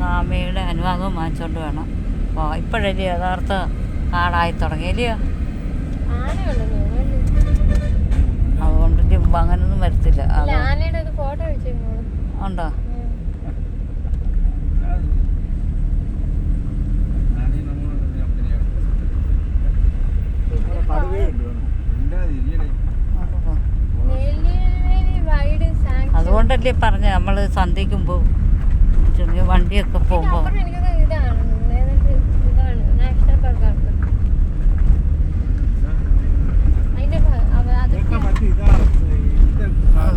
സ്വാമിയുടെ അനുവാദവും വാങ്ങിച്ചുകൊണ്ട് വേണം. അപ്പോൾ ഇപ്പോഴല്ലേ യഥാർത്ഥ കാടായി തുടങ്ങിയല്ലയോ. അതുകൊണ്ട് അങ്ങനൊന്നും വരത്തില്ല. ഉണ്ടോ? അതുകൊണ്ടല്ലേ പറഞ്ഞ നമ്മൾ സന്ധിക്കുമ്പോൾ ചെറിയ വണ്ടിയൊക്കെ പോകുമ്പോൾ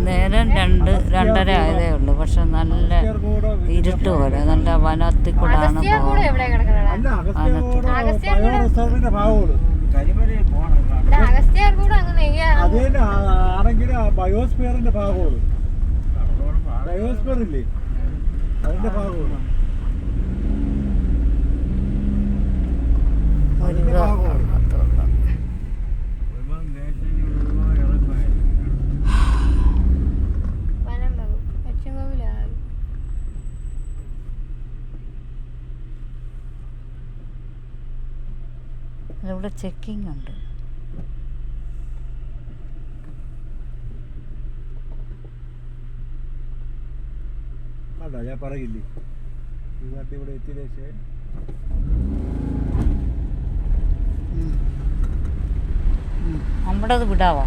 നേരം 2-2:30 ആയതേ ഉള്ളൂ. പക്ഷെ നല്ല ഇരുട്ട് പോലെ നല്ല വനത്തിൽ കൂടാണ് ബയോസ്ഫിയറിന്റെ ഭാഗമാണ്. ബയോസ്ഫിയർ ഇല്ലേ, അതിന്റെ ഭാഗമാണ്. ഇവിടെ ചെക്കിങ് ഉണ്ട്. അതാ ഞാൻ പറയില്ലേ, ഈ വണ്ടി ഇവിടെ എത്തിയേ നമ്മുടെ അത് വിടാവോ?